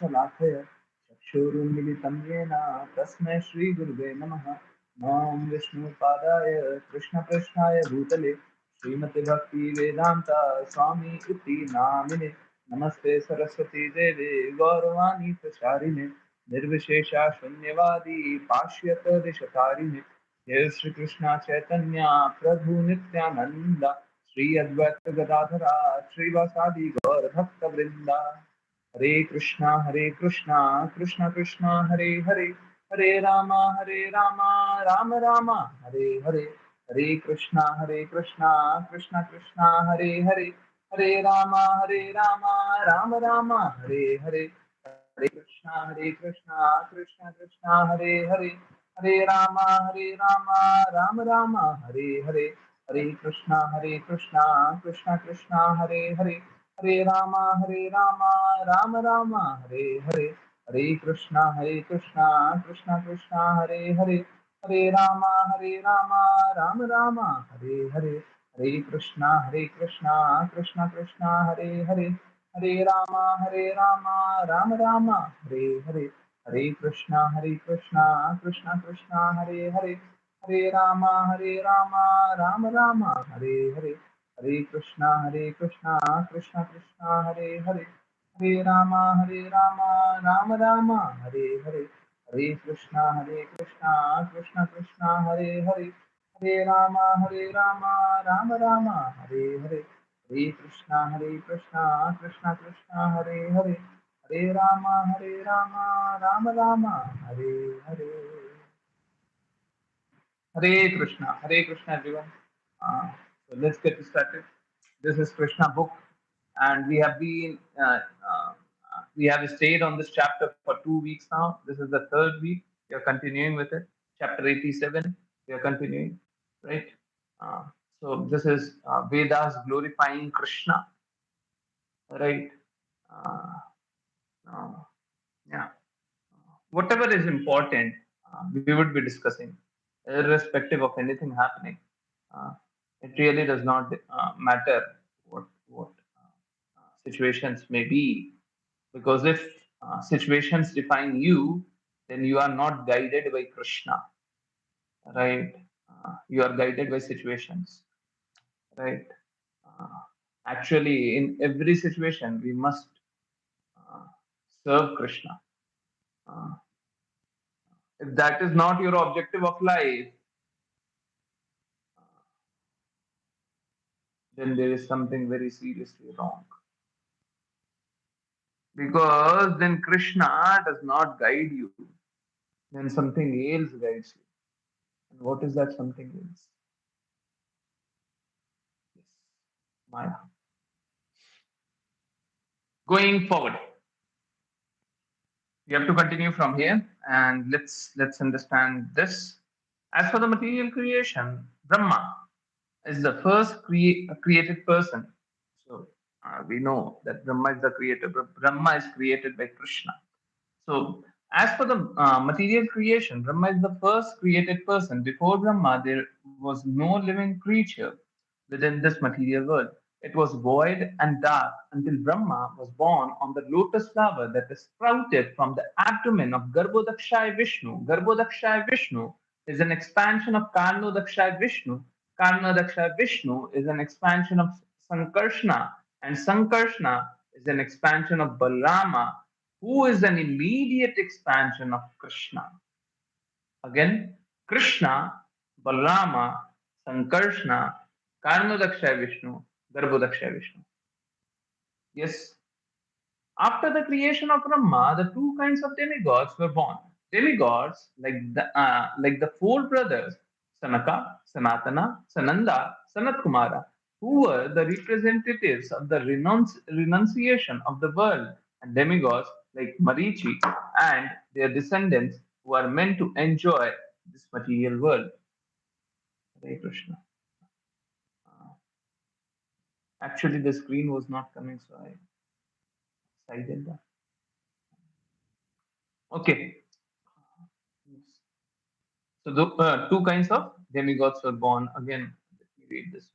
शलाकया चक्षुरुन्मिलितं येन तस्मै श्रीगुरुवे नमः। नमः विष्णुपादाय कृष्णपृष्ठाय भूतले श्रीमते भक्ति वेदांता स्वामी इति नामिने। नमस्ते सरस्वती देवे गौरवाणी प्रचारिणे निर्विशेषा शून्यवादी पाश्यत दिशतारिणे। जय श्री कृष्ण चैतन्य प्रभु नित्यानंदा श्री अद्वैत गदाधरा श्रीवासादि गौर भक्त वृंदा। हरे कृष्णा कृष्ण कृष्ण हरे हरे हरे रामा राम राम हरे हरे। हरे कृष्णा कृष्ण कृष्ण हरे हरे हरे रामा राम राम हरे हरे। हरे कृष्णा कृष्ण कृष्ण हरे हरे हरे रामा राम राम हरे हरे। हरे कृष्णा कृष्ण कृष्ण हरे हरे हरे रामा राम राम हरे हरे। हरे कृष्णा कृष्ण कृष्ण हरे हरे हरे रामा राम राम हरे हरे। हरे कृष्णा कृष्ण कृष्ण हरे हरे हरे रामा राम राम हरे हरे। हरे कृष्णा कृष्ण कृष्ण हरे रामा राम राम हरे हरे। हरे कृष्णा कृष्ण कृष्ण हरे रामा राम राम हरे हरे। हरे कृष्णा कृष्ण कृष्ण हरे रामा राम राम हरे हरे। हरे कृष्णा कृष्ण कृष्ण हरे Rama Ram Ram Hare Hare. Hare Krishna, everyone. So let's get started. This is Krishna book, and we have stayed on this chapter for 2 weeks now. This is the third week. We are continuing with it. Chapter 87. We are continuing, right? Uh, so this is Vedas glorifying Krishna, right? Uh, uh, yeah. Whatever is important, we would be discussing, irrespective of anything happening. Uh, it really does not matter what situations may be, because if situations define you, then you are not guided by Krishna, right? You are guided by situations, right? Uh, Actually, in every situation, we must uh, serve Krishna. Uh, if that is not your objective of life, then there is something very seriously wrong. Because then Krishna does not guide you, then something else guides you. And what is that something else? Yes, Maya. Going forward, we have to continue from here, and let's understand this. As for the material creation, Brahma is the first created person. So we know that Brahma is the creator, but Brahma is created by Krishna. So, as for the material creation, Brahma is the first created person. Before Brahma, there was no living creature within this material world. It was void and dark until Brahma was born on the lotus flower that is sprouted from the abdomen of Garbhodakshaya Vishnu. Garbhodakshaya Vishnu is an expansion of Karnodakshaya Vishnu. Karnodakshaya Vishnu is an expansion of Sankarshna, and Sankarshna is an expansion of Balrama, who is an immediate expansion of Krishna. Again, Krishna, Balrama, Sankarshna, Karnodakshaya Vishnu, Garbhodakshaya Vishnu. Yes, after the creation of Brahma, the two kinds of demigods were born. Demigods like the four brothers, Sanaka, Sanatana, Sananda, Sanat Kumara, who were the representatives of the renunciation of the world, and demigods like Marichi and their descendants who are meant to enjoy this material world. Hare Krishna. Uh, Actually, the screen was not coming, so I sided that. Okay. So the two kinds of demigods were born. Again, let me read this one.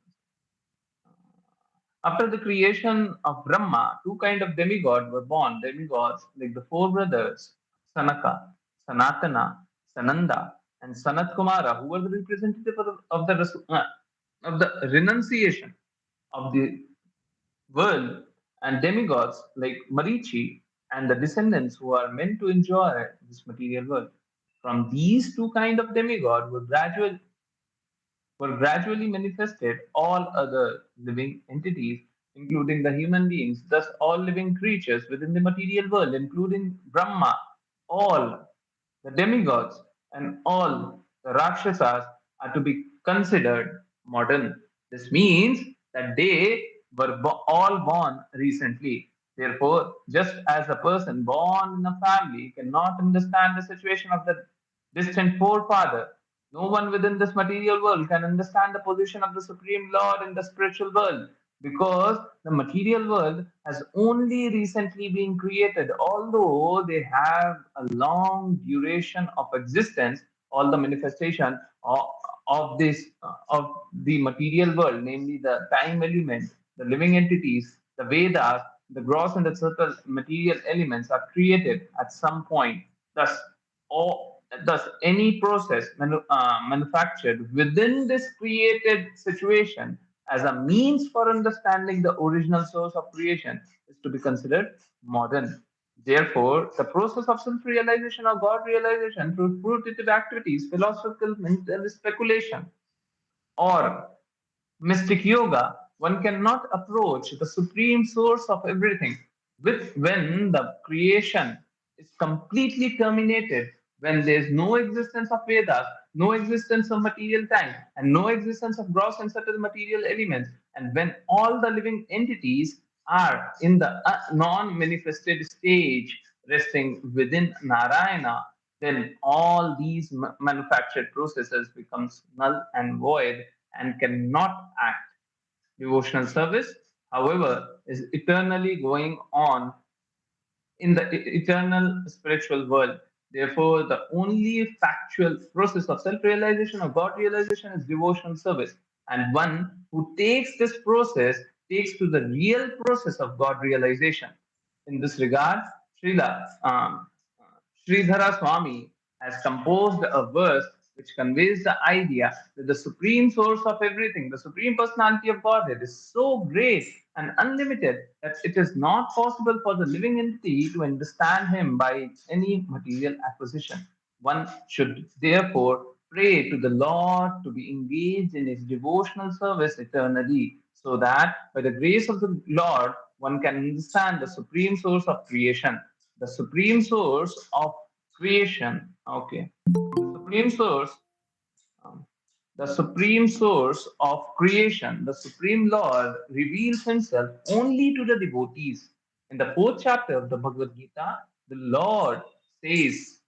After the creation of Brahma, two kind of demigods were born. Demigods like the four brothers, Sanaka, Sanatana, Sananda, and Sanat Kumara, who were the representative of the renunciation of the world, and demigods like Marichi and the descendants who are meant to enjoy this material world. From these two kind of demigod were gradually manifested all other living entities, including the human beings, thus all living creatures within the material world, including Brahma, all the demigods, and all the Rakshasas are to be considered modern. This means that they were all born recently. Therefore, just as a person born in a family cannot understand the situation of the distant forefather, no one within this material world can understand the position of the Supreme Lord in the spiritual world because the material world has only recently been created. Although they have a long duration of existence, all the manifestation of this of the material world, namely the time element, the living entities, the Vedas, the gross and the subtle material elements are created at some point. Thus, thus any process manufactured within this created situation as a means for understanding the original source of creation is to be considered modern. Therefore, the process of self-realization or God realization through fruitive activities, philosophical mental speculation, or mystic yoga, one cannot approach the supreme source of everything with when the creation is completely terminated, when there is no existence of Vedas, no existence of material time, and no existence of gross and subtle material elements, and when all the living entities are in the non-manifested stage resting within Narayana, then all these manufactured processes becomes null and void and cannot act. Devotional service, however, is eternally going on in the eternal spiritual world. Therefore, the only factual process of self realization or God realization is devotional service. And one who takes this process takes to the real process of God realization. In this regard, Sridhara Swami has composed a verse which conveys the idea that the supreme source of everything, the supreme personality of Godhead, is so great and unlimited that it is not possible for the living entity to understand him by any material acquisition. One should therefore pray to the Lord to be engaged in his devotional service eternally, so that by the grace of the Lord, one can understand the supreme source of creation. The supreme source of creation. Okay. The supreme source um, the supreme source of creation, the supreme Lord, reveals himself only to the devotees. In the fourth chapter of the Bhagavad Gita, the Lord says,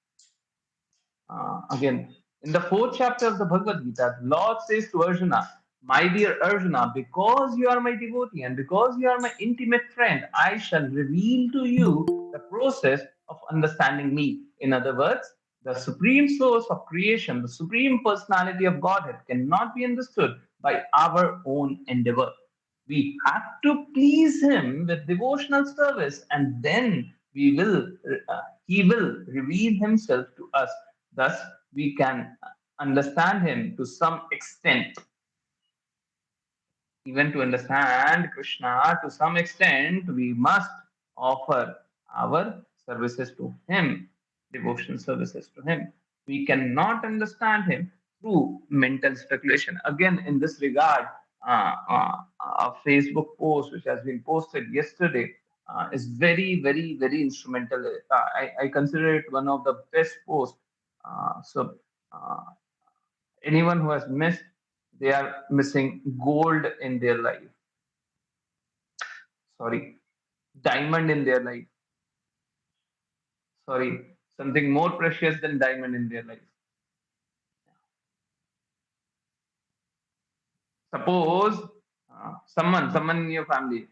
again, in the fourth chapter of the Bhagavad Gita, the Lord says to Arjuna, my dear Arjuna, because you are my devotee and because you are my intimate friend, I shall reveal to you the process of understanding me. In other words, the supreme source of creation, the supreme personality of Godhead cannot be understood by our own endeavor. We have to please him with devotional service, and then he will reveal himself to us. Thus, we can understand him to some extent. Even to understand Krishna to some extent, we must offer our services to him, devotional services to him. We cannot understand him through mental speculation. Again, in this regard, a Facebook post which has been posted yesterday is very, very, very instrumental. I consider it one of the best posts. So, uh, anyone who has missed, they are missing gold in their life. Sorry, diamond in their life. Sorry, something more precious than diamond in their life. Suppose someone in your family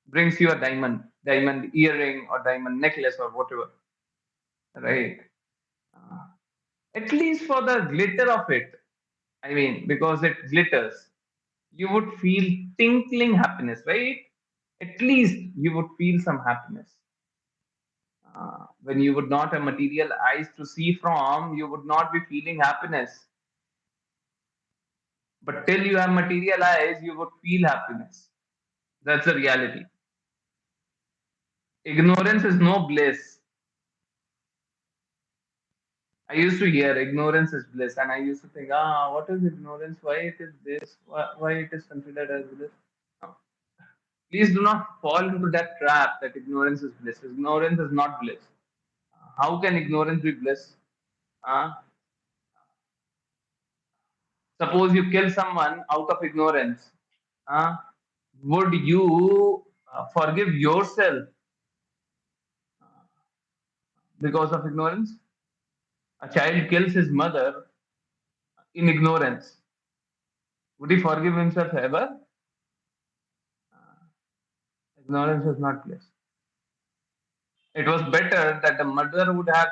brings you a diamond earring or diamond necklace or whatever, right? Uh, at least for the glitter of it. I mean, because it glitters, you would feel tinkling happiness, right? At least you would feel some happiness. When you would not have material eyes to see from, you would not be feeling happiness. But till you have material eyes, you would feel happiness. That's the reality. Ignorance is no bliss. I used to hear ignorance is bliss, and I used to think, what is ignorance? Why it is this? Why it is considered as bliss? No. Please do not fall into that trap that ignorance is bliss. Ignorance is not bliss. How can ignorance be bliss? Uh, Suppose you kill someone out of ignorance. Uh, would you forgive yourself because of ignorance? A child kills his mother in ignorance. Would he forgive himself ever? Ignorance is not bliss. It was better that the mother would have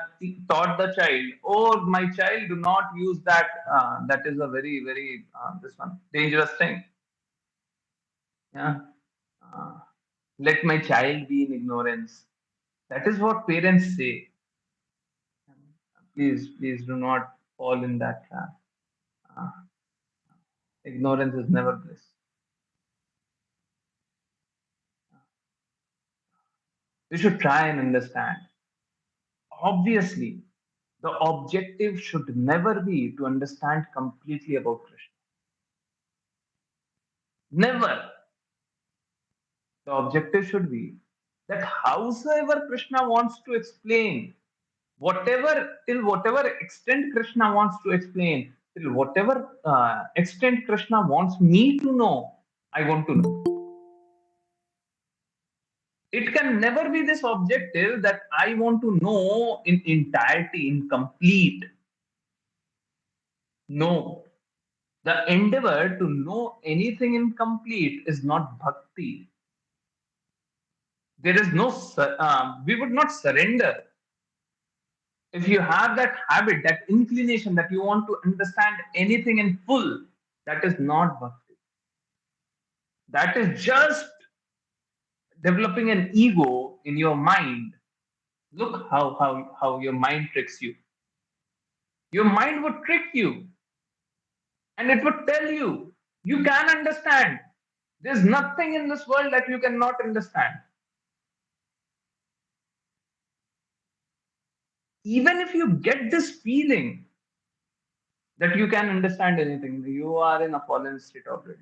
taught the child, "Oh, my child, do not use that. That is a very, very this one dangerous thing. Yeah, uh, let my child be in ignorance." That is what parents say. Please, please do not fall in that trap. Uh, Ignorance is never bliss. You should try and understand. Obviously, the objective should never be to understand completely about Krishna. Never. The objective should be that howsoever Krishna wants to explain, till whatever extent Krishna wants to explain, till whatever extent Krishna wants me to know, I want to know. It can never be this objective that I want to know in entirety, in complete. No. The endeavor to know anything incomplete is not bhakti. There is no, we would not surrender. If you have that habit, that inclination that you want to understand anything in full, that is not bhakti. That is just developing an ego in your mind. Look how your mind tricks you. Your mind would trick you and it would tell you, you can understand. There's nothing in this world that you cannot understand. Even if you get this feeling that you can understand anything, you are in a fallen state already.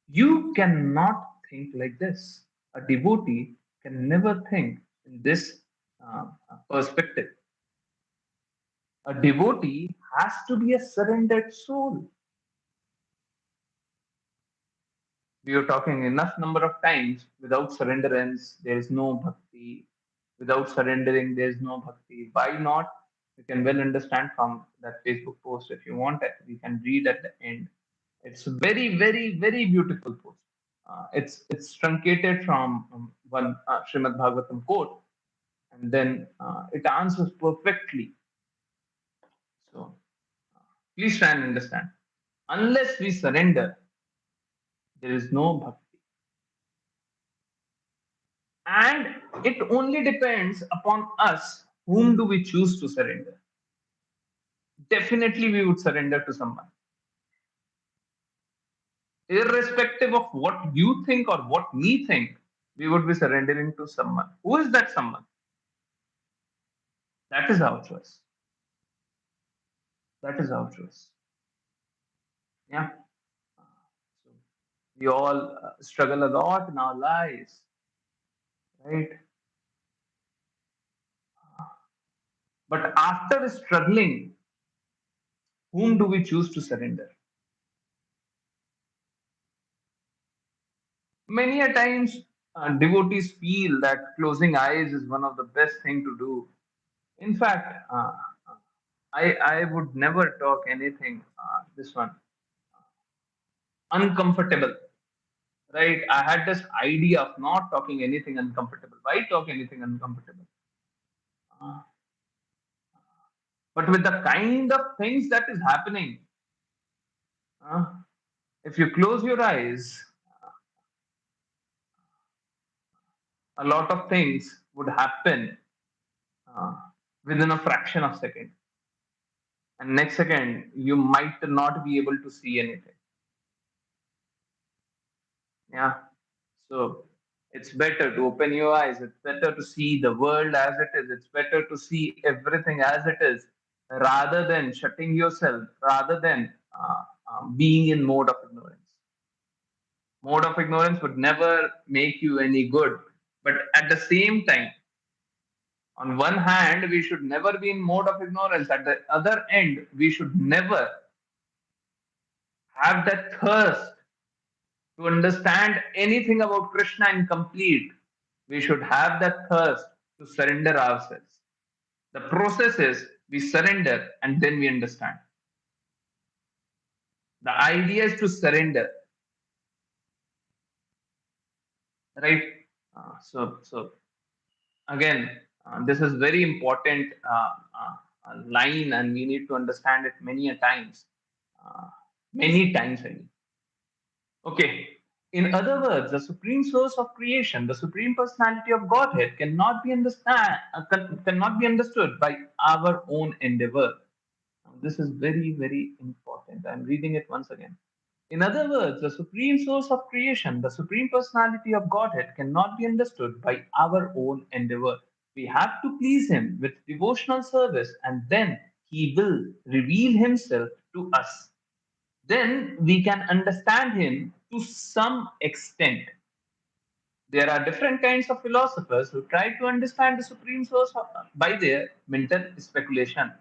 You cannot think like this. A devotee can never think in this perspective. A devotee has to be a surrendered soul. We are talking enough number of times without surrenderance, there is no bhakti. Without surrendering, there is no bhakti. Why not? You can well understand from that Facebook post if you want it. We can read at the end. It's a very, very, very beautiful post. It's truncated from one Srimad Bhagavatam quote, and then it answers perfectly. So please try and understand. Unless we surrender, there is no bhakti, and it only depends upon us. Whom do we choose to surrender? Definitely, we would surrender to someone, irrespective of what you think or what me think. We would be surrendering to someone. Who is that someone? That is our choice. That is our choice. Yeah. So we all struggle a lot in our lives, right? But after struggling, whom do we choose to surrender? Many a times, devotees feel that closing eyes is one of the best thing to do. In fact, I would never talk anything this one uncomfortable. Right? I had this idea of not talking anything uncomfortable. Why talk anything uncomfortable? Uh, but with the kind of things that is happening, If you close your eyes, a lot of things would happen uh, within a fraction of second, and next second you might not be able to see anything. Yeah. So it's better to open your eyes. It's better to see the world as it is. It's better to see everything as it is rather than shutting yourself, rather than being in mode of ignorance. Mode of ignorance would never make you any good. But at the same time, on one hand, we should never be in mode of ignorance. At the other end, we should never have that thirst to understand anything about Krishna in complete. We should have that thirst to surrender ourselves. The process is we surrender and then we understand. The idea is to surrender, right? So again, this is very important line, and we need to understand it many a times, uh, many times. I mean. Okay. In other words, the supreme source of creation, the supreme personality of Godhead, cannot be understood by our own endeavor. Now, this is very, very important. I'm reading it once again. In other words, the supreme source of creation, the supreme personality of Godhead, cannot be understood by our own endeavor. We have to please Him with devotional service, and then He will reveal Himself to us. Then we can understand Him to some extent. There are different kinds of philosophers who try to understand the supreme source by their mental speculation.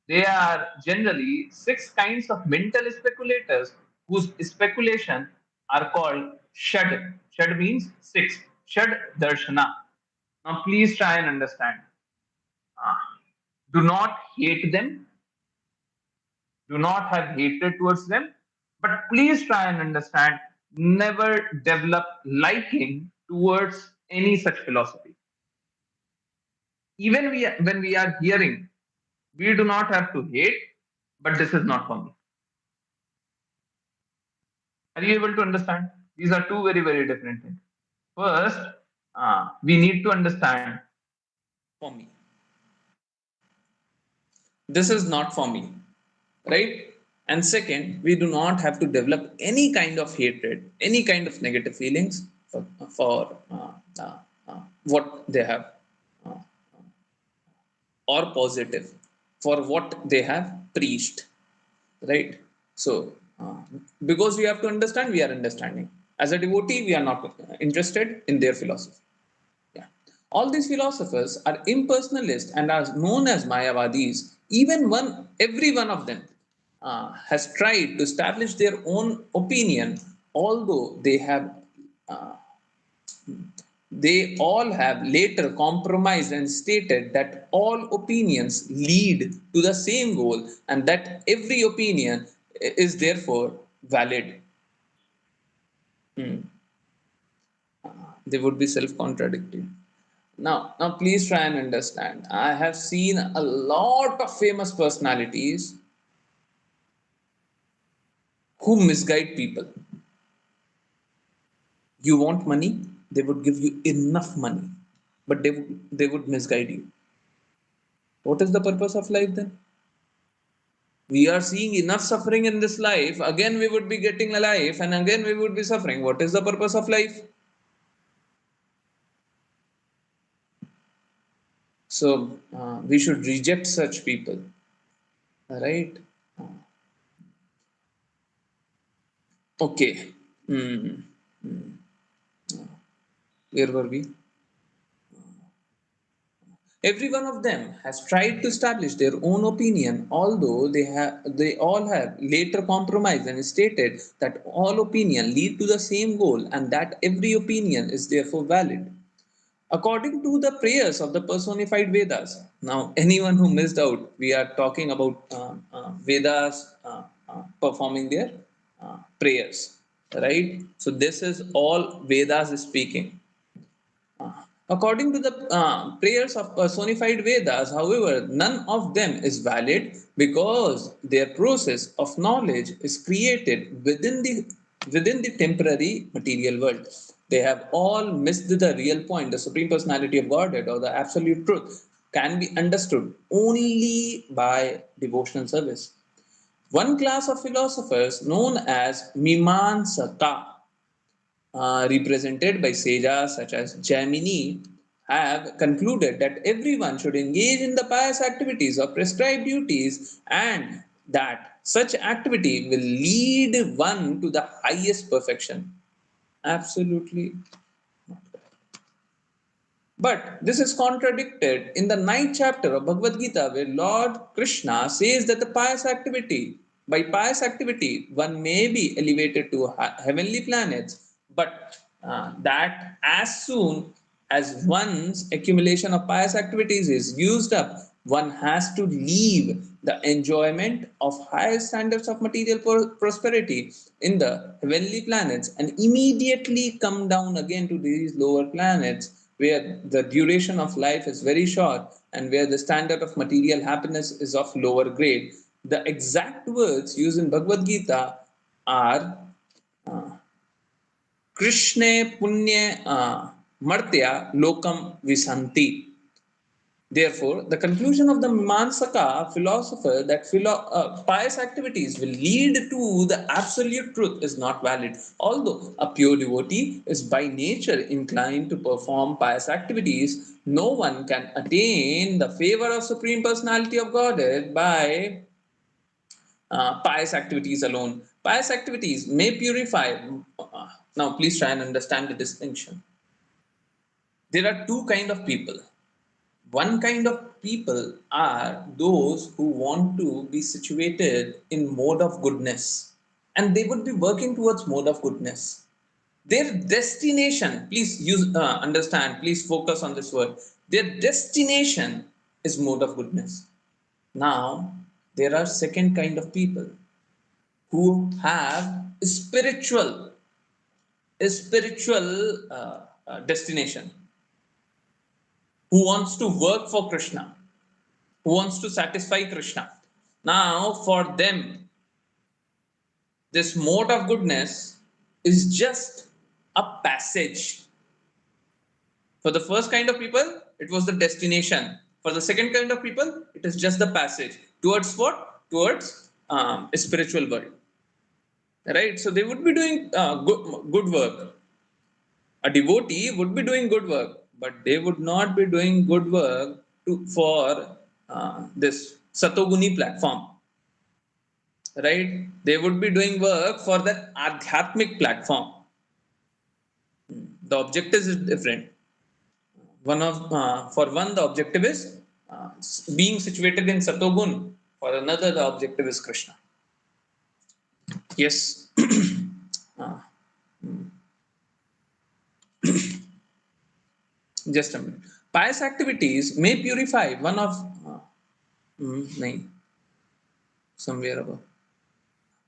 There are generally six kinds of mental speculators whose speculation are called Shad. Shad means six. Shad Darshana. Now, please try and understand. Ah, do not hate them. Do not have hatred towards them. But please try and understand. Never develop liking towards any such philosophy. Even when we are hearing, we do not have to hate, but this is not for me. Are you able to understand? These are two very, very different things. First, we need to understand For me, this is not for me, right? And second, we do not have to develop any kind of hatred, any kind of negative feelings for what they have, uh, or positive for what they have preached, right? So because we have to understand, we are understanding. As a devotee, we are not interested in their philosophy. Yeah. All these philosophers are impersonalists and are known as Mayavadis. Every one of them has tried to establish their own opinion, although uh, they all have later compromised and stated that all opinions lead to the same goal and that every opinion is therefore valid. Hmm. They would be self-contradicting. Now, please try and understand. I have seen a lot of famous personalities who misguide people. You want money, they would give you enough money, but they would misguide you. What is the purpose of life then? We are seeing enough suffering in this life. Again, we would be getting a life, and again, we would be suffering. What is the purpose of life? So, we should reject such people, right? Okay. Hmm. Where were we? Every one of them has tried to establish their own opinion, although they all have later compromised and stated that all opinion lead to the same goal and that every opinion is therefore valid. According to the prayers of the personified Vedas. Now, anyone who missed out, we are talking about Vedas performing their prayers, right? So, this is all Vedas is speaking. According to the prayers of personified Vedas, however, none of them is valid because their process of knowledge is created within the temporary material world. They have all missed the real point. The Supreme Personality of Godhead or the Absolute Truth can be understood only by devotional service. One class of philosophers known as Mimamsaka, represented by sages such as Jaimini, have concluded that everyone should engage in the pious activities or prescribed duties and that such activity will lead one to the highest perfection. Absolutely. But this is contradicted in the ninth chapter of Bhagavad Gita, where Lord Krishna says that by pious activity, one may be elevated to heavenly planets, but that as soon as one's accumulation of pious activities is used up, one has to leave the enjoyment of higher standards of material prosperity in the heavenly planets and immediately come down again to these lower planets where the duration of life is very short and where the standard of material happiness is of lower grade. The exact words used in Bhagavad Gita are uh, Krishna Punya Martya Lokam Visanti. Therefore, the conclusion of the Mimamsaka philosopher that pious activities will lead to the absolute truth is not valid. Although a pure devotee is by nature inclined to perform pious activities, no one can attain the favor of Supreme Personality of Godhead by pious activities alone. Pious activities may purify. Now, please try and understand the distinction. There are two kind of people. One kind of people are those who want to be situated in mode of goodness and they would be working towards mode of goodness. Their destination, please understand, please focus on this word. Their destination is mode of goodness. Now, there are second kind of people who have spiritual destination, who wants to work for Krishna, who wants to satisfy Krishna. Now, for them, this mode of goodness is just a passage. For the first kind of people, it was the destination. For the second kind of people, it is just the passage. Towards what? Towards a spiritual world. Right? So they would be doing good work. A devotee would be doing good work, but they would not be doing good work for this Satoguni platform, right? They would be doing work for that Adhyatmic platform. The objective is different. For one, the objective is being situated in Satogun. For another, the objective is Krishna. Yes. uh, just a minute. Pious activities may purify one of. Nahin, somewhere above.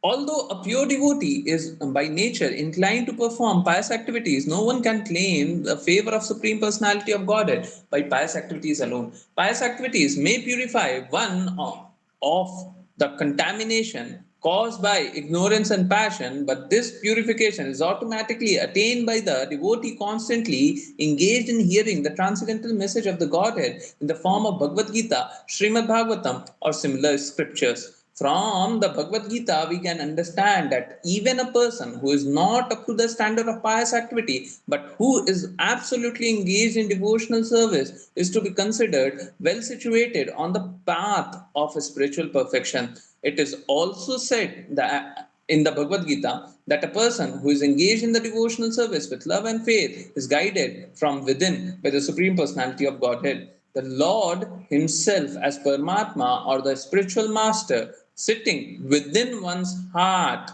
Although a pure devotee is by nature inclined to perform pious activities, no one can claim the favor of Supreme Personality of Godhead by pious activities alone. Pious activities may purify one of the contamination caused by ignorance and passion, but this purification is automatically attained by the devotee constantly engaged in hearing the transcendental message of the Godhead in the form of Bhagavad Gita, Srimad Bhagavatam, or similar scriptures. From the Bhagavad Gita, we can understand that even a person who is not up to the standard of pious activity, but who is absolutely engaged in devotional service, is to be considered well situated on the path of spiritual perfection. It is also said that in the Bhagavad Gita that a person who is engaged in the devotional service with love and faith is guided from within by the Supreme Personality of Godhead. The Lord Himself, as Paramatma or the spiritual master, sitting within one's heart,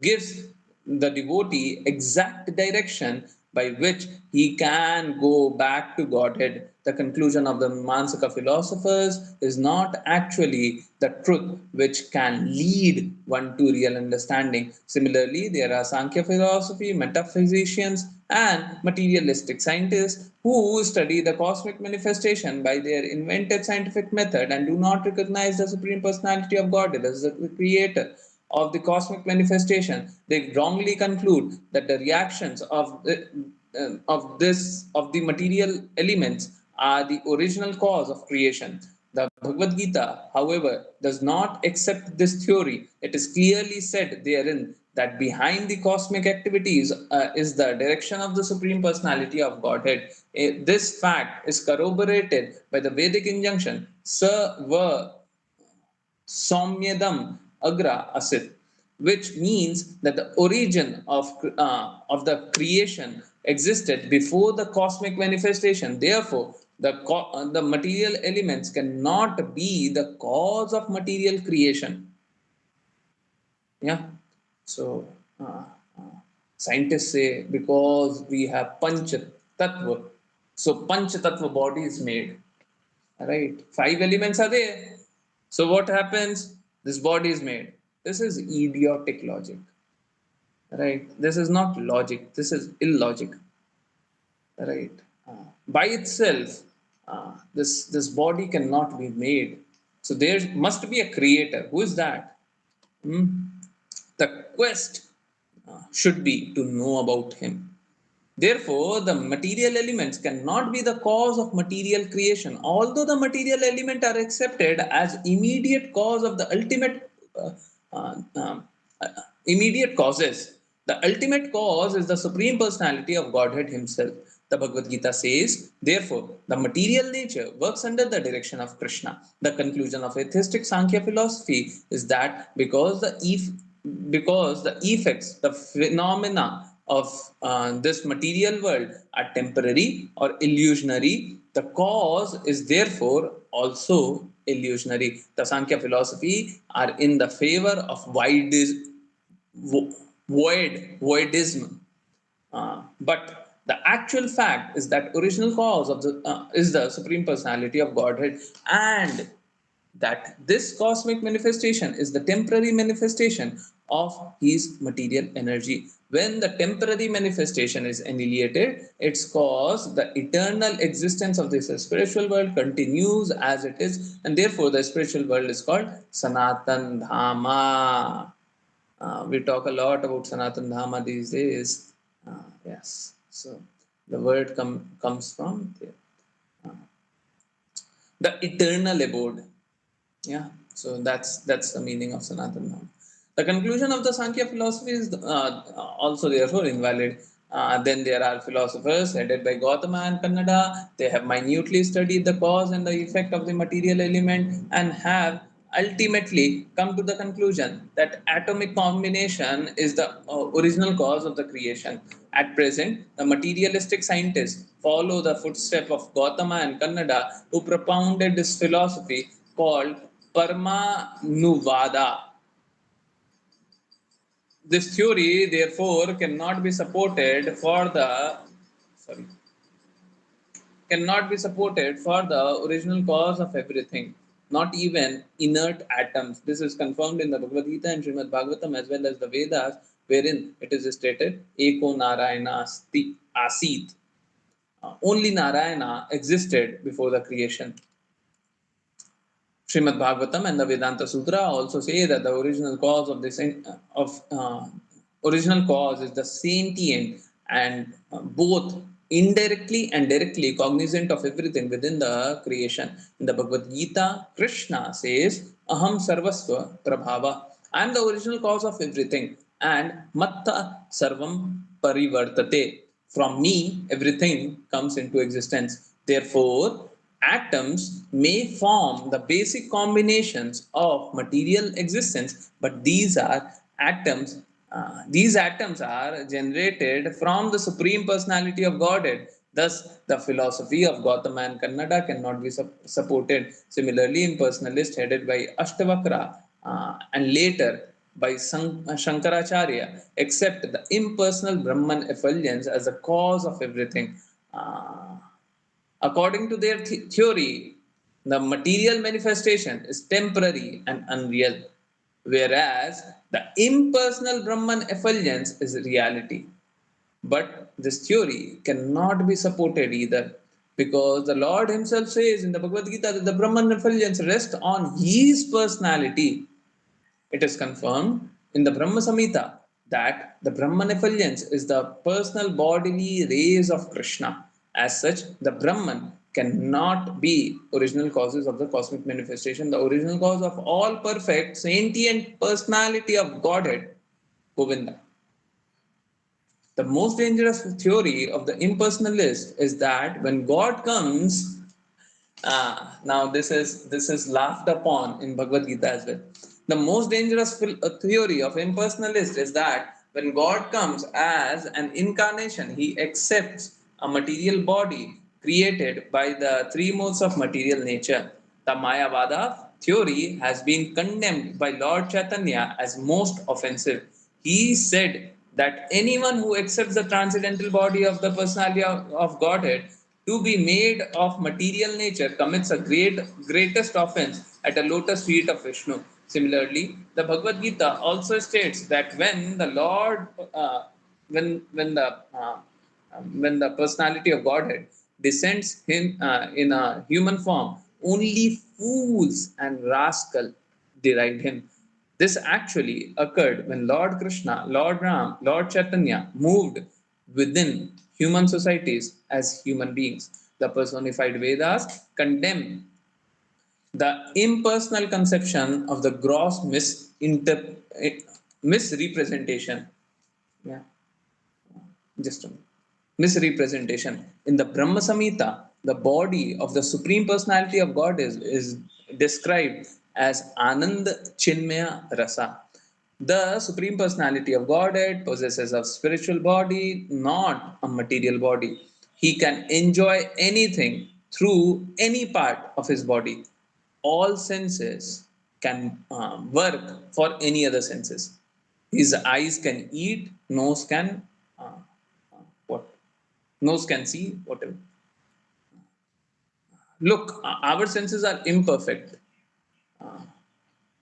gives the devotee exact direction by which he can go back to Godhead. The conclusion of the Mimamsaka philosophers is not actually the truth which can lead one to real understanding. Similarly, there are Sankhya philosophy, metaphysicians, and materialistic scientists who study the cosmic manifestation by their invented scientific method and do not recognize the Supreme Personality of Godhead as the creator of the cosmic manifestation, they wrongly conclude that the reactions of the material elements are the original cause of creation. The Bhagavad Gita, however, does not accept this theory. It is clearly said therein that behind the cosmic activities is the direction of the Supreme Personality of Godhead. This fact is corroborated by the Vedic injunction, Sa va Somyadam Agra Asit, which means that the origin of the creation existed before the cosmic manifestation. Therefore, the material elements cannot be the cause of material creation. Yeah. So, uh, uh, scientists say because we have Panch Tattva, so Panch Tattva body is made. Right? Five elements are there. So what happens? This body is made. This is idiotic logic. Right? This is not logic. This is illogic. Right? By itself, this body cannot be made. So there must be a creator. Who is that? Hmm? The quest should be to know about him. Therefore, the material elements cannot be the cause of material creation. Although the material element are accepted as immediate cause of the uh, uh, um, uh, immediate causes, the ultimate cause is the Supreme Personality of Godhead Himself. The Bhagavad Gita says, therefore, the material nature works under the direction of Krishna. The conclusion of atheistic Sankhya philosophy is that because the effects, the phenomena of this material world are temporary or illusionary, the cause is therefore also illusionary. The Sankhya philosophy are in the favor of voidism. But the actual fact is that original cause of the is the Supreme Personality of Godhead, and that this cosmic manifestation is the temporary manifestation of his material energy. When the temporary manifestation is annihilated, its cause, the eternal existence of this spiritual world, continues as it is, and therefore the spiritual world is called Sanatan Dhama. We talk a lot about Sanatan Dhama these days. Yes, so the word comes from the eternal abode. Yeah, so that's the meaning of Sanatan Dharma. The conclusion of the Sankhya philosophy is also therefore invalid. Then there are philosophers headed by Gautama and Kannada. They have minutely studied the cause and the effect of the material element and have ultimately come to the conclusion that atomic combination is the original cause of the creation. At present, the materialistic scientists follow the footsteps of Gautama and Kannada, who propounded this philosophy called Paramanuvada. This theory, therefore, sorry, cannot be supported for the original cause of everything, not even inert atoms. This is confirmed in the Bhagavad Gita and Srimad Bhagavatam as well as the Vedas, wherein it is stated, Eko Narayana Asit. Only Narayana existed before the creation. Srimad Bhagavatam and the Vedanta Sutra also say that the original cause is the sentient and both indirectly and directly cognizant of everything within the creation. In the Bhagavad Gita, Krishna says, Aham Sarvasva Prabhava. I am the original cause of everything, and Matta Sarvam Parivartate. From me, everything comes into existence. Therefore, atoms may form the basic combinations of material existence, but these atoms are generated from the Supreme Personality of Godhead. Thus, the philosophy of Gautama and Kannada cannot be supported. Similarly, impersonalists headed by Ashtavakra and later by Shankaracharya accept the impersonal Brahman effulgence as the cause of everything. Uh, According to their theory, the material manifestation is temporary and unreal, whereas the impersonal Brahman effulgence is reality. But this theory cannot be supported either, because the Lord Himself says in the Bhagavad Gita that the Brahman effulgence rests on His personality. It is confirmed in the Brahma Samhita that the Brahman effulgence is the personal bodily rays of Krishna. As such, the Brahman cannot be original causes of the cosmic manifestation, the original cause of all perfect, sentient personality of Godhead, Govinda. The most dangerous theory of the impersonalist is that when God comes, now this is laughed upon in Bhagavad Gita as well. The most dangerous theory of impersonalist is that when God comes as an incarnation, He accepts a material body created by the three modes of material nature. The Mayavada theory has been condemned by Lord Chaitanya as most offensive. He said that anyone who accepts the transcendental body of the personality of Godhead to be made of material nature commits a greatest offense at the lotus feet of Vishnu. Similarly, the Bhagavad Gita also states that when the Lord, when the personality of Godhead descends in a human form, only fools and rascal deride him. This actually occurred when Lord Krishna, Lord Ram, Lord Chaitanya moved within human societies as human beings. The personified Vedas condemn the impersonal conception of the gross misrepresentation. Yeah, just a minute. Misrepresentation. In the Brahma Samhita, the body of the Supreme Personality of God is described as Anand Chinmaya Rasa. The Supreme Personality of Godhead possesses a spiritual body, not a material body. He can enjoy anything through any part of his body. All senses can work for any other senses. His eyes can eat, nose can what? Nose can see, whatever. Look, our senses are imperfect.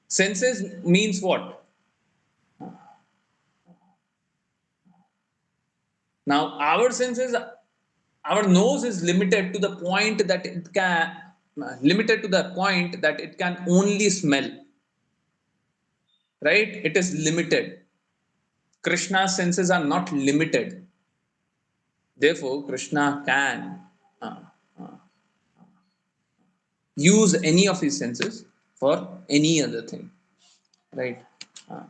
Senses means what? Now, our senses, our nose is limited to the point that it can, limited to the point that it can only smell, right? It is limited. Krishna's senses are not limited. Therefore, Krishna can uh, use any of his senses for any other thing, right? Uh,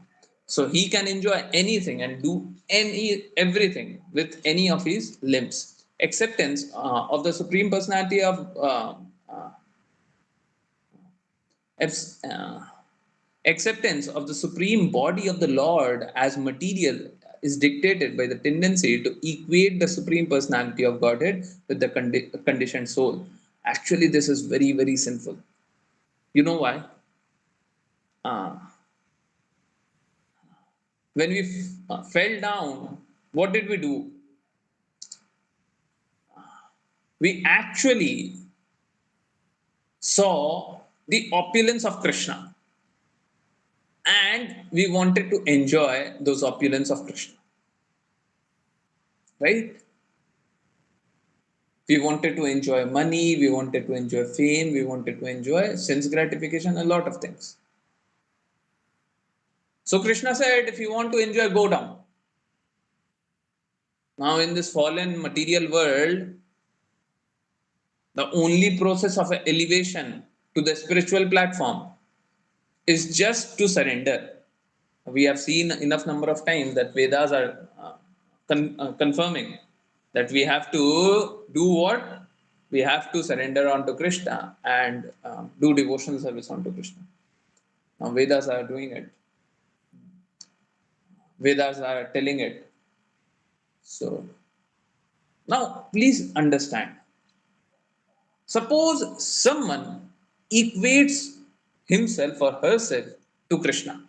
so he can enjoy anything and do everything with any of his limbs. Acceptance of the supreme personality of uh, acceptance of the supreme body of the Lord as material is dictated by the tendency to equate the supreme personality of Godhead with the conditioned soul. Actually, this is very, very sinful. You know why? Uh, when we fell down, what did we do? We actually saw the opulence of Krishna and we wanted to enjoy those opulence of Krishna, right? We wanted to enjoy money, we wanted to enjoy fame, we wanted to enjoy sense gratification, a lot of things. So Krishna said, if you want to enjoy, go down. Now, in this fallen material world, the only process of elevation to the spiritual platform is just to surrender. We have seen enough number of times that Vedas are confirming that we have to do what? We have to surrender onto Krishna and do devotional service onto Krishna. Now, Vedas are doing it. Vedas are telling it. So, now please understand. Suppose someone equates himself or herself to Krishna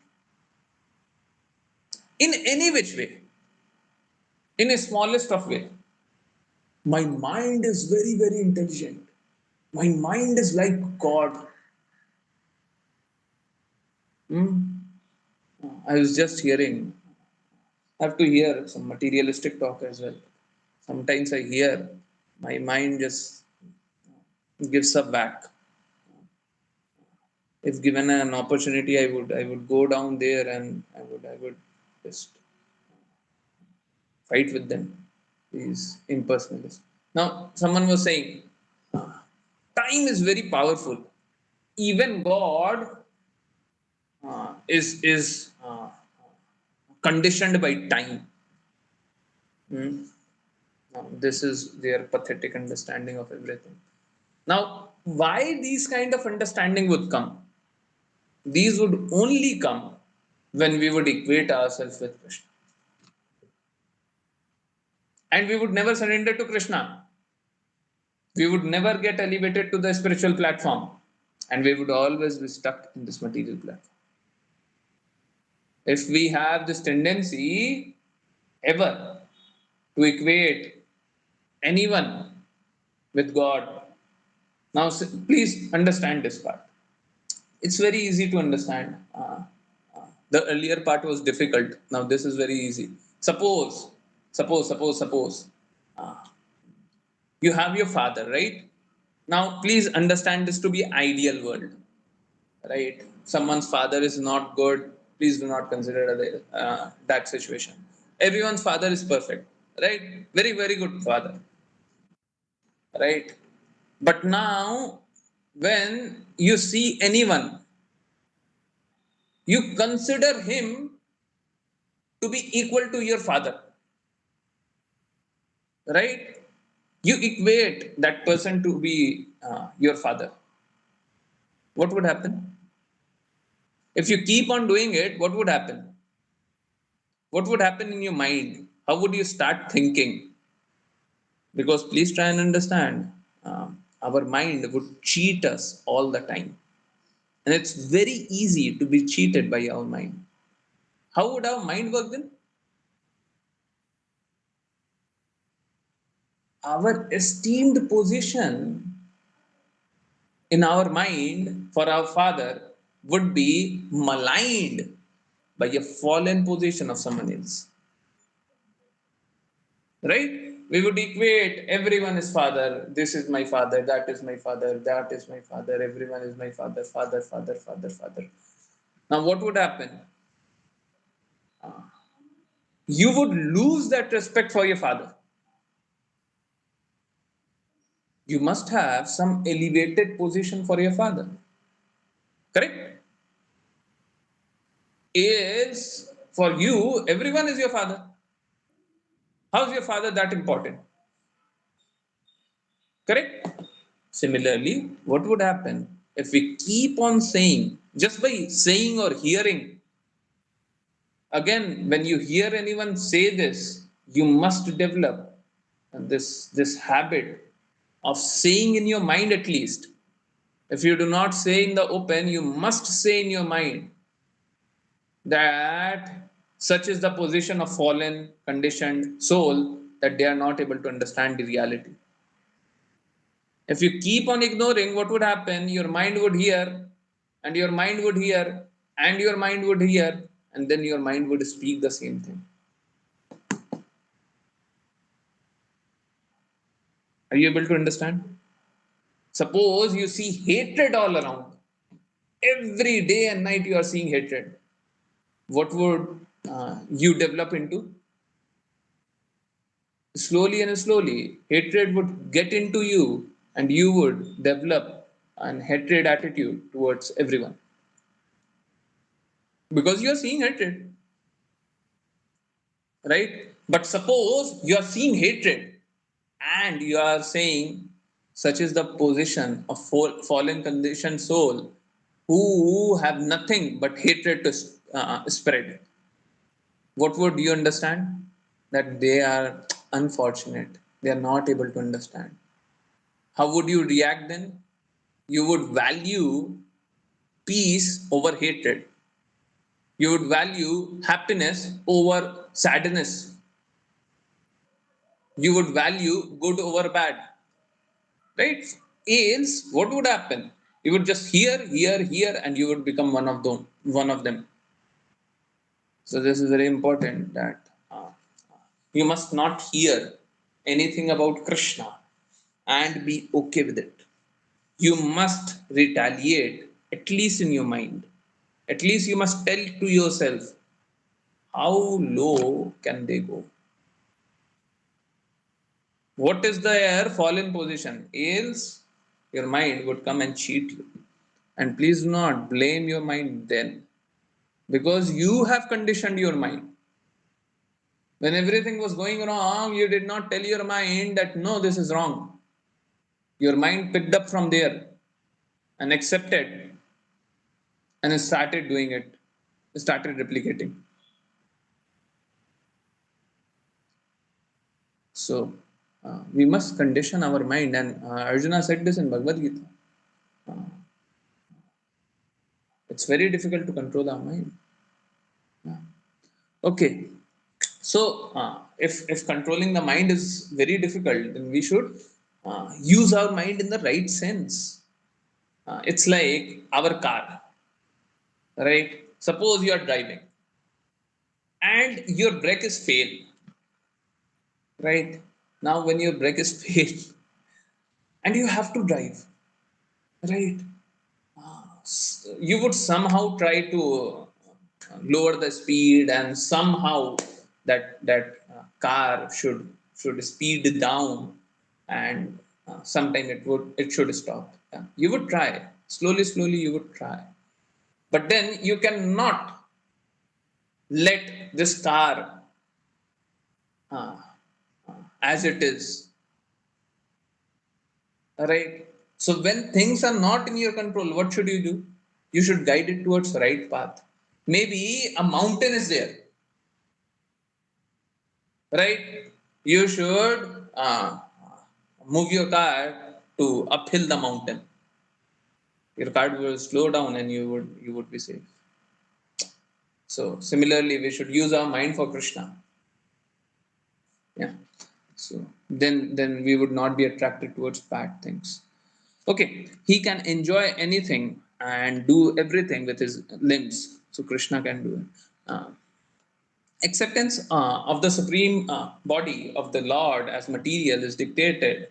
in any which way, in a smallest of way. My mind is very, very intelligent. My mind is like God. Hmm? I was just hearing I have to hear some materialistic talk as well. Sometimes I hear, my mind just gives up back. If given an opportunity, I would go down there and I would just fight with them, these impersonalists. Now someone was saying, time is very powerful. Even God is conditioned by time. Hmm? Now, this is their pathetic understanding of everything. Now, why these kind of understanding would come? These would only come when we would equate ourselves with Krishna. And we would never surrender to Krishna. We would never get elevated to the spiritual platform. And we would always be stuck in this material platform. If we have this tendency ever to equate anyone with God, now please understand this part. It's very easy to understand. The earlier part was difficult. Now this is very easy. Suppose, uh, you have your father, right? Now please understand this to be ideal world, right? Someone's father is not good. Please do not consider that situation. Everyone's father is perfect, right? Very, very good father, right? But now, when you see anyone, you consider him to be equal to your father, right? You equate that person to be your father. What would happen? If you keep on doing it, what would happen? What would happen in your mind? How would you start thinking? Because please try and understand, our mind would cheat us all the time. And it's very easy to be cheated by our mind. How would our mind work then? Our esteemed position in our mind for our father would be maligned by a fallen position of someone else. Right? We would equate everyone is father, this is my father, that is my father, that is my father, everyone is my father, father, father, father, father. Now, what would happen? You would lose that respect for your father. You must have some elevated position for your father. Correct? Is for you, everyone is your father. How's your father that important? Correct? Similarly, what would happen if we keep on saying, just by saying or hearing, again, when you hear anyone say this, you must develop this habit of saying in your mind at least. If you do not say in the open, you must say in your mind that such is the position of fallen, conditioned soul that they are not able to understand the reality. If you keep on ignoring, what would happen? Your mind would hear, and your mind would hear, and your mind would hear, and then your mind would speak the same thing. Are you able to understand? Suppose you see hatred all around. Every day and night you are seeing hatred. What would you develop into? Slowly and slowly, hatred would get into you, and you would develop an hatred attitude towards everyone because you are seeing hatred, right? But suppose you are seeing hatred and you are saying, such is the position of fallen conditioned soul who have nothing but hatred to spread. What would you understand? That they are unfortunate, they are not able to understand. How would you react then? You would value peace over hatred. You would value happiness over sadness. You would value good over bad. Right? Else, what would happen? You would just hear, and you would become one of them. So this is very important that You must not hear anything about Krishna and be okay with it. You must retaliate, at least in your mind. At least you must tell to yourself, how low can they go? What is their fallen position? Else, your mind would come and cheat you. And please do not blame your mind then, because you have conditioned your mind. When everything was going wrong, you did not tell your mind that no, this is wrong. Your mind picked up from there and accepted and started doing it, started replicating. So we must condition our mind, and Arjuna said this in Bhagavad Gita. Uh, it's very difficult to control our mind. Yeah. Okay, so if controlling the mind is very difficult, then we should use our mind in the right sense. It's like our car, right? Suppose you are driving and your brake is failed, right? Now, when your brake is failed and you have to drive, right? You would somehow try to lower the speed, and somehow that car should speed down, and sometime it should stop. Yeah. You would try slowly you would try, but then you cannot let this car uh, as it is, right? So when things are not in your control, what should you do? You should guide it towards the right path. Maybe a mountain is there, right? You should move your car to uphill the mountain. Your car will slow down, and you would be safe. So similarly, we should use our mind for Krishna. Yeah. So then we would not be attracted towards bad things. Okay, he can enjoy anything and do everything with his limbs. So Krishna can do it. Acceptance of the supreme body of the Lord as material is dictated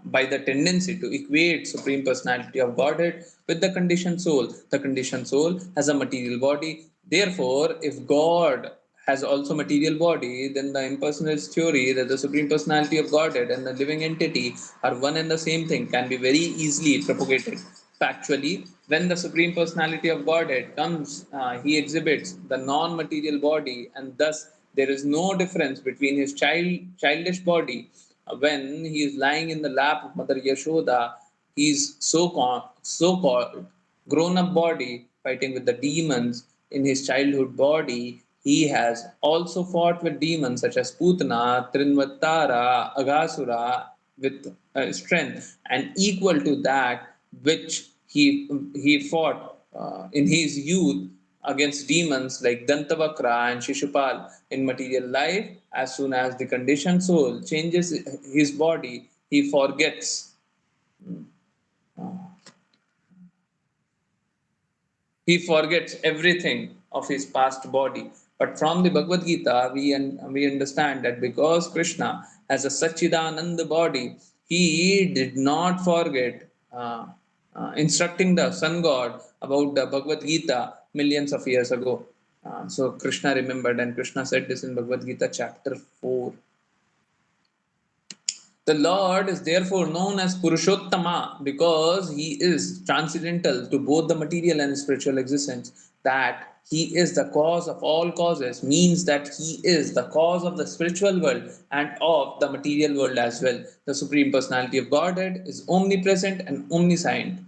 by the tendency to equate supreme personality of Godhead with the conditioned soul. The conditioned soul has a material body. Therefore, if God has also material body, then the impersonalist theory that the supreme personality of Godhead and the living entity are one and the same thing can be very easily propagated. Factually, when the Supreme Personality of Godhead comes, he exhibits the non material body, and thus there is no difference between his childish body when he is lying in the lap of Mother Yashoda. He is so called grown up body fighting with the demons. In his childhood body, he has also fought with demons such as Putana, Trinvatara, Aghasura with strength and equal to that which he fought in his youth against demons like Dantavakra and Shishupal in material life. As soon as the conditioned soul changes his body, he forgets. He forgets everything of his past body. But from the Bhagavad Gita, we understand that because Krishna has a Sachidananda body, he did not forget instructing the sun god about the Bhagavad Gita millions of years ago. So Krishna remembered, and Krishna said this in Bhagavad Gita chapter 4. The Lord is therefore known as Purushottama because he is transcendental to both the material and spiritual existence. That he is the cause of all causes means that he is the cause of the spiritual world and of the material world as well. The Supreme Personality of Godhead is omnipresent and omniscient.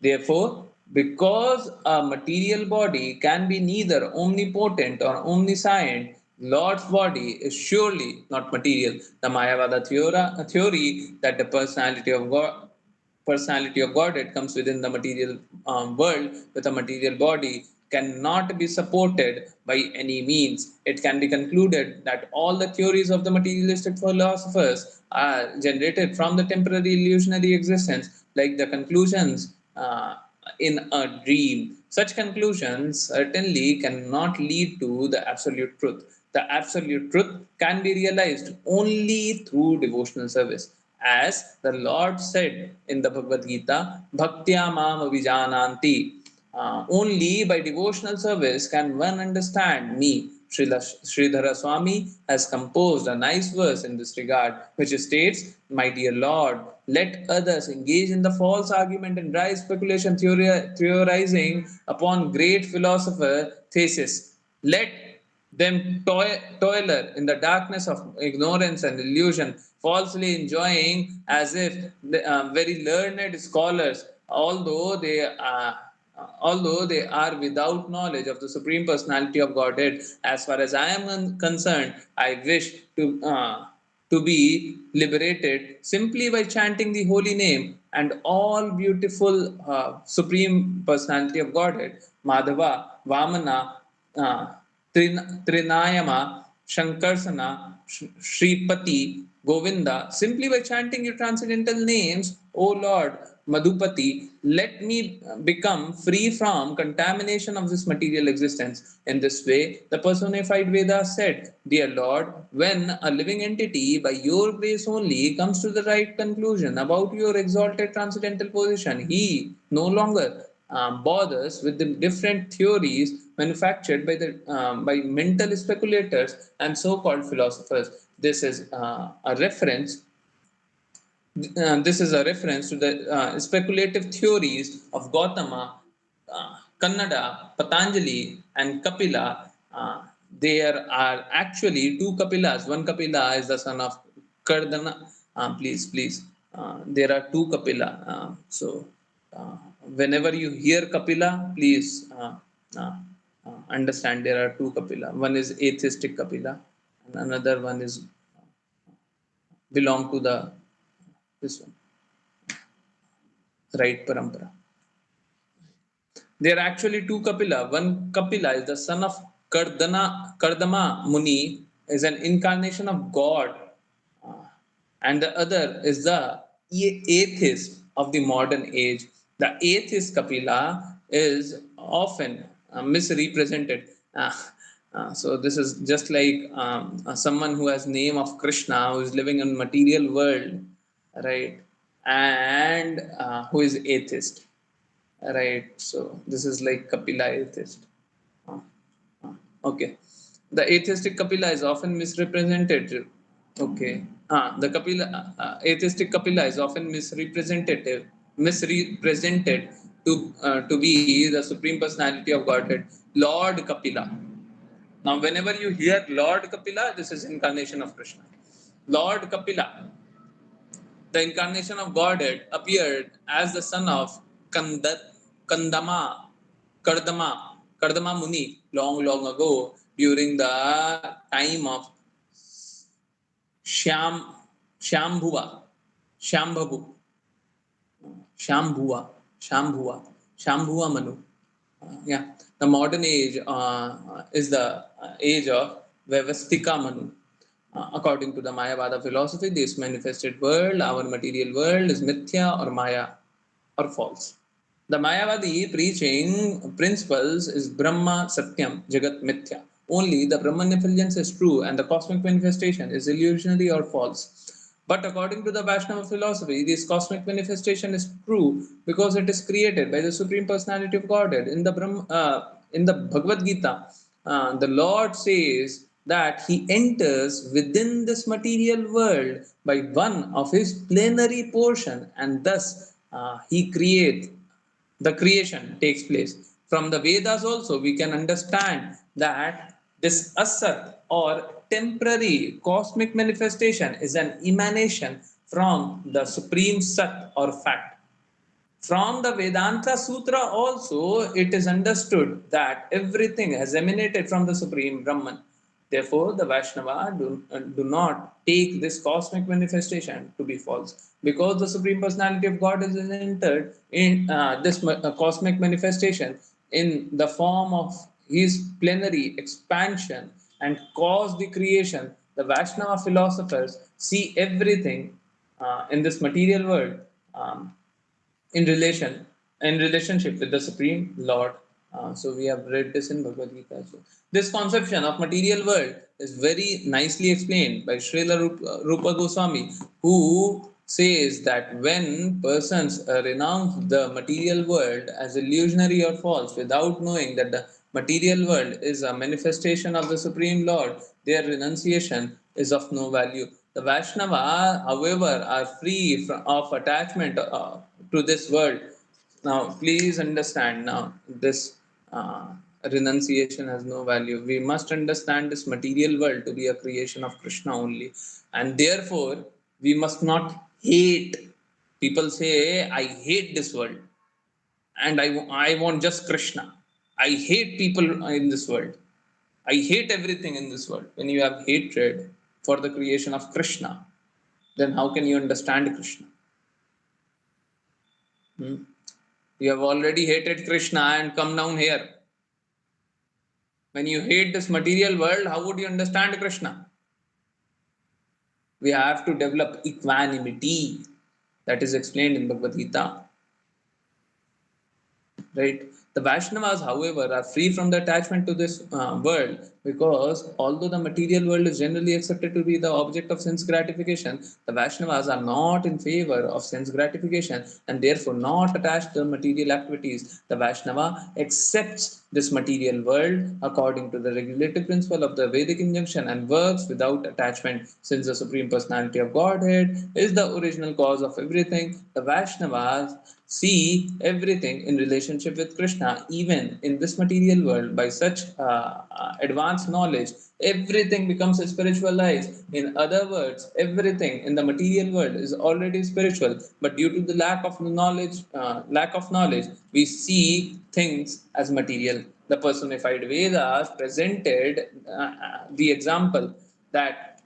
Therefore, because a material body can be neither omnipotent or omniscient, Lord's body is surely not material. The Mayavada theory that the personality of Godhead comes within the material world with a material body cannot be supported by any means. It can be concluded that all the theories of the materialistic philosophers are generated from the temporary illusionary existence, like the conclusions in a dream. Such conclusions certainly cannot lead to the absolute truth. The absolute truth can be realized only through devotional service. As the Lord said in the Bhagavad Gita, Bhaktya mam avijananti. Only by devotional service can one understand me. Sridhara Swami has composed a nice verse in this regard, which states, "My dear Lord, let others engage in the false argument and dry speculation theorizing upon great philosopher Thesis. Let them toiler in the darkness of ignorance and illusion, falsely enjoying as if very learned scholars, although they are without knowledge of the Supreme Personality of Godhead. As far as I am concerned, I wish to be liberated simply by chanting the holy name and all beautiful Supreme Personality of Godhead, Madhava, Vamana, uh, Trinayama, Shankarsana, Shripati, Govinda, simply by chanting your transcendental names, O Lord, Madhupati, let me become free from contamination of this material existence. In this way, the personified Vedas said, Dear Lord, when a living entity, by your grace only, comes to the right conclusion about your exalted transcendental position, he no longer bothers with the different theories manufactured by mental speculators and so-called philosophers. This is a reference to the speculative theories of Gautama, Kannada, Patanjali, and Kapila. There are actually two Kapilas. One Kapila is the son of Kardana. Please. There are two Kapila. Uh, Whenever you hear Kapila, please understand there are two Kapila. One is atheistic Kapila, and another one is belong to the this one, right parampara. There are actually two Kapila. One Kapila is the son of Kardama Muni, is an incarnation of God, uh, and the other is the atheist of the modern age. The atheist Kapila is often misrepresented. So this is just like someone who has name of Krishna, who is living in material world, right, and who is atheist. Right. So this is like Kapila atheist. Uh, uh, okay. The atheistic Kapila is often misrepresented. Okay. The atheistic Kapila is often misrepresented to be the supreme personality of Godhead, Lord Kapila. Now, whenever you hear Lord Kapila, this is incarnation of Krishna. Lord Kapila, the incarnation of Godhead, appeared as the son of Kandama, Kardama Muni long ago during the time of Shyam, Shambhuva, Shambhavu, Shambhuva, Shambhuva Manu. Yeah, the modern age is the age of Vyavastika Manu. According to the Mayavada philosophy, this manifested world, our material world, is mithya or maya or false. The Mayavadi preaching principles is Brahma Satyam Jagat Mithya. Only the Brahman effulgence is true and the cosmic manifestation is illusionary or false. But according to the Vaishnava philosophy, this cosmic manifestation is true because it is created by the Supreme Personality of Godhead. In the Bhagavad Gita, the Lord says that He enters within this material world by one of His plenary portion, and thus He creates the creation takes place. From the Vedas also we can understand that this asat or temporary cosmic manifestation is an emanation from the supreme sat or fact. From the Vedanta Sutra also, it is understood that everything has emanated from the Supreme Brahman. Therefore, the Vaishnava do not take this cosmic manifestation to be false. Because the Supreme Personality of God is entered in this cosmic manifestation in the form of his plenary expansion and cause the creation, the Vaishnava philosophers see everything in this material world um, in relationship with the Supreme Lord So we have read this in Bhagavad Gita. So this conception of material world is very nicely explained by Srila Rupa Goswami, who says that when persons renounce the material world as illusionary or false without knowing that the material world is a manifestation of the Supreme Lord, their renunciation is of no value. The Vaishnava, however, are free of attachment to this world. Now, please understand now this renunciation has no value. We must understand this material world to be a creation of Krishna only, and therefore we must not hate. People say, "I hate this world, and I want just Krishna. I hate people in this world. I hate everything in this world." When you have hatred for the creation of Krishna, then how can you understand Krishna? Hmm? You have already hated Krishna and come down here. When you hate this material world, how would you understand Krishna? We have to develop equanimity. That is explained in Bhagavad Gita. Right? The Vaishnavas, however, are free from the attachment to this world, because although the material world is generally accepted to be the object of sense gratification, the Vaishnavas are not in favor of sense gratification and therefore not attached to material activities. The Vaishnava accepts this material world according to the regulative principle of the Vedic injunction and works without attachment. Since the Supreme Personality of Godhead is the original cause of everything, the Vaishnavas see everything in relationship with Krishna, even in this material world. By such advanced knowledge, everything becomes spiritualized. In other words, everything in the material world is already spiritual, but due to the lack of knowledge, we see things as material. The personified Vedas presented the example that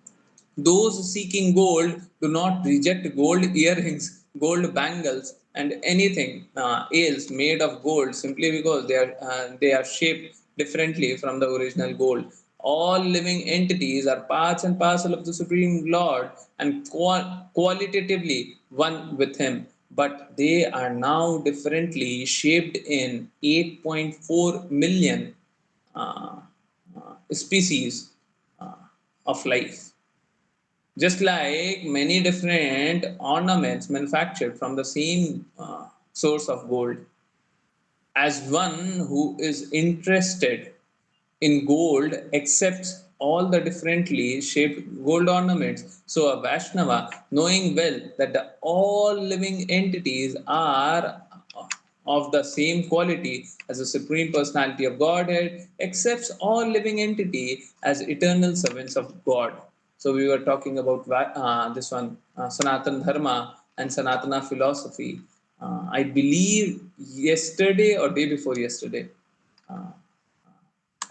those seeking gold do not reject gold earrings, gold bangles, and anything else made of gold simply because they are shaped differently from the original gold. All living entities are parts and parcel of the Supreme Lord and qualitatively one with Him, but they are now differently shaped in 8.4 million uh, species uh, of life. Just like many different ornaments manufactured from the same source of gold, as one who is interested in gold accepts all the differently shaped gold ornaments, so a Vaishnava, knowing well that all living entities are of the same quality as the Supreme Personality of Godhead, accepts all living entity as eternal servants of God. So we were talking about this one, Sanatan Dharma and Sanatana philosophy. I believe yesterday or day before yesterday. Uh,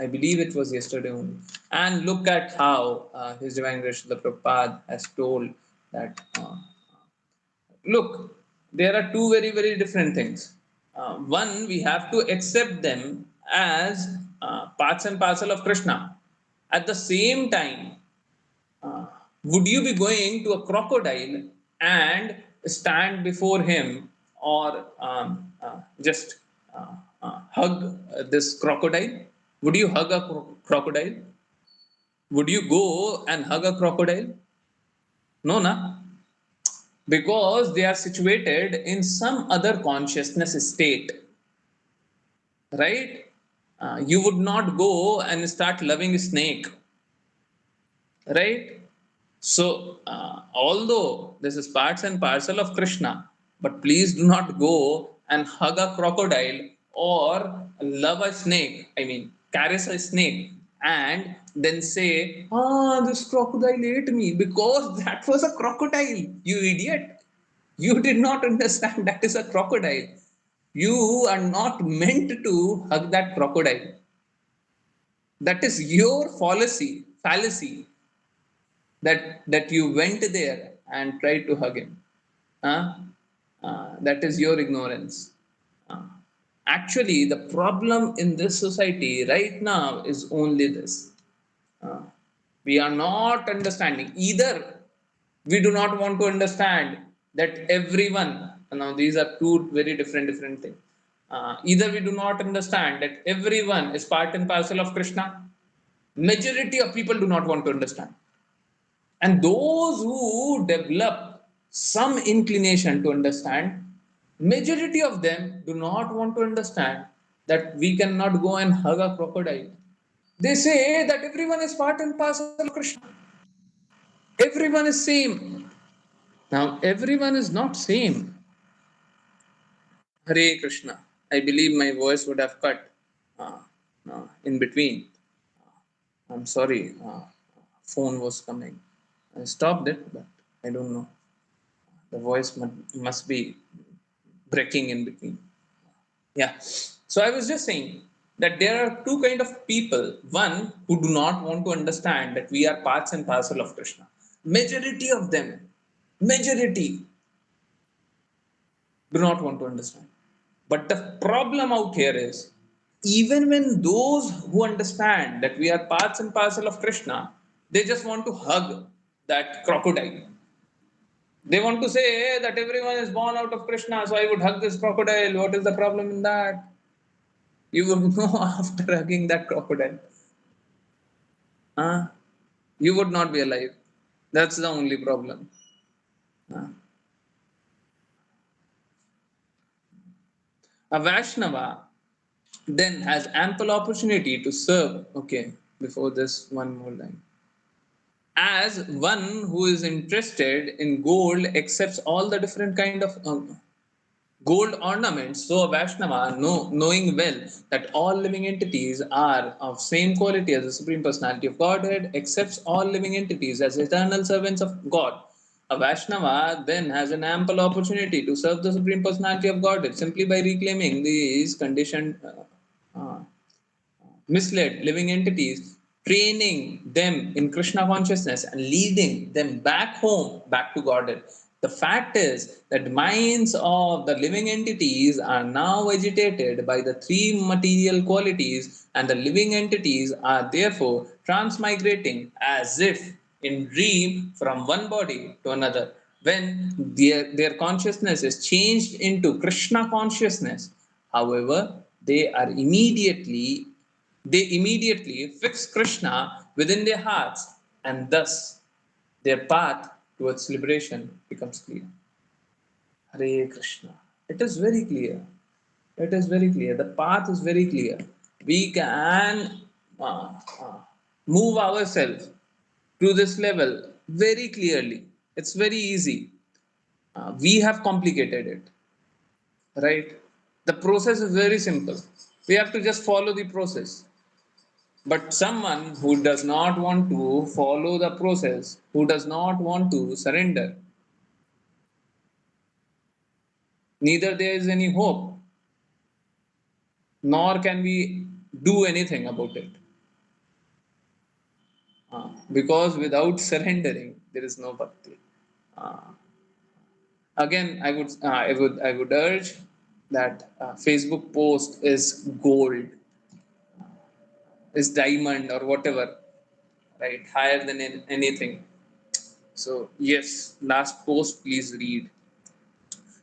I believe it was yesterday only. And look at how His Divine Grace the Prabhupada has told that. Look, there are two very, very different things. One, we have to accept them as parts and parcel of Krishna. At the same time, uh, would you be going to a crocodile and stand before him, or just hug this crocodile? Would you hug a crocodile? Would you go and hug a crocodile? No, na? Because they are situated in some other consciousness state, right? You would not go and start loving a snake, right? So, although this is parts and parcel of Krishna, but please do not go and hug a crocodile or love a snake, I mean, caress a snake, and then say, "Ah, this crocodile ate me," because that was a crocodile, you idiot. You did not understand that is a crocodile. You are not meant to hug that crocodile. That is your fallacy that you went there and tried to hug him. Huh? That is your ignorance. Uh, Actually, the problem in this society right now is only this. Uh, we are not understanding. Either we do not want to understand that everyone, now these are two very different things. either we do not understand that everyone is part and parcel of Krishna. Majority of people do not want to understand. And those who develop some inclination to understand, majority of them do not want to understand that we cannot go and hug a crocodile. They say that everyone is part and parcel of Krishna. Everyone is same. Now everyone is not same. Hare Krishna. I believe my voice would have cut uh, in between. I'm sorry. Phone was coming. I stopped it, but I don't know. The voice must be breaking in between. Yeah. So I was just saying that there are two kind of people. One who do not want to understand that we are parts and parcel of Krishna. Majority of them, majority do not want to understand. But the problem out here is even when those who understand that we are parts and parcel of Krishna, they just want to hug that crocodile. They want to say that everyone is born out of Krishna, so I would hug this crocodile. What is the problem in that? You would know after hugging that crocodile. Huh? You would not be alive. That's the only problem. Huh? A Vaishnava then has ample opportunity to serve. Okay, before this, one more line. As one who is interested in gold accepts all the different kind of gold ornaments, so a Vaishnava, knowing well that all living entities are of same quality as the Supreme Personality of Godhead, accepts all living entities as eternal servants of God. A Vaishnava then has an ample opportunity to serve the Supreme Personality of Godhead simply by reclaiming these conditioned misled living entities, training them in Krishna consciousness and leading them back home, back to Godhead. The fact is that the minds of the living entities are now agitated by the three material qualities, and the living entities are therefore transmigrating as if in dream from one body to another. When their consciousness is changed into Krishna consciousness, however, they immediately fix Krishna within their hearts, and thus their path towards liberation becomes clear. Hare Krishna. It is very clear. It is very clear. The path is very clear. We can move ourselves to this level very clearly. It's very easy. We have complicated it, right? The process is very simple. We have to just follow the process. But someone who does not want to follow the process, who does not want to surrender, neither there is any hope, nor can we do anything about it. Because without surrendering, there is no bhakti. Uh, Again, I would urge that Facebook post is gold, is diamond or whatever, right? Higher than anything. So yes, last post, please read.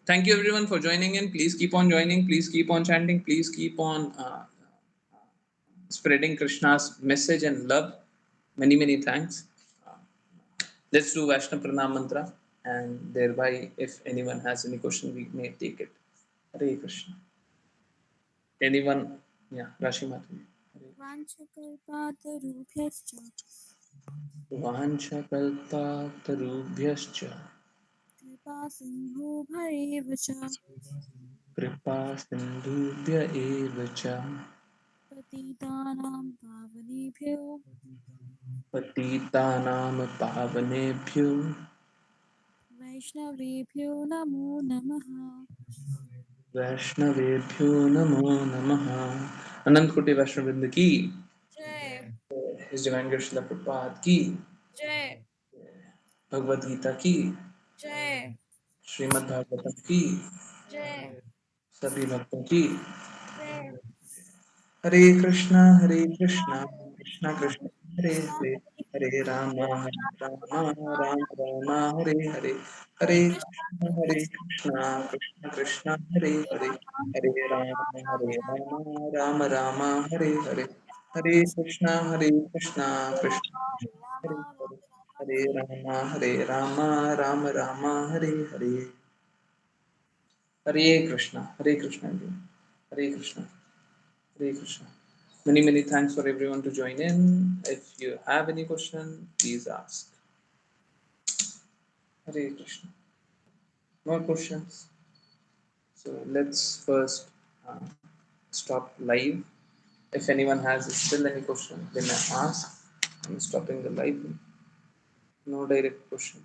Thank you everyone for joining in. Please keep on joining. Please keep on chanting. Please keep on spreading Krishna's message and love. Many, many thanks. Let's do Vaishnav Pranam Mantra, and thereby, if anyone has any question, we may take it. Hare Krishna. Anyone? Yeah, Rashi Mataji. वाञ्छकल्पातरुभ्यश्च वाञ्छकल्पतरुभ्यश्च कृपासिन्धुभैव च कृपा सिन्धुभ्य एव च पतितानां पावनेभ्यो पतितानां पावनेभ्यो वैष्णवेभ्यो नमो नमः। वैष्णवेभ्यो नमो नमः। अनंत कोटि वैष्णव वृंद की जय His Divine Grace Srila Prabhupada की जय भगवद गीता की जय श्रीमद् भागवतम की जय सभी भक्तों की जय हरे Krishna Krishna Krishna Hare Hare, Hare Rama, Rama Rama, Rama Hare Hare, Hare Krishna, Hare Krishna, Krishna Krishna, Hare Hare, Hare Rama, Hare Rama, Rama Rama, Hare Hare, Hare Krishna, Hare Krishna, Krishna Krishna, Hare Hare, Hare Rama, Hare Rama, Rama Rama, Hare Hare. Hare Krishna, Hare Krishna, everyone. Hare Krishna, Hare Krishna. Many, many thanks for everyone to join in. If you have any question, please ask. Hare Krishna. More questions? So let's first uh, stop live. If anyone has still any question, they may ask. I'm stopping the live. No direct question.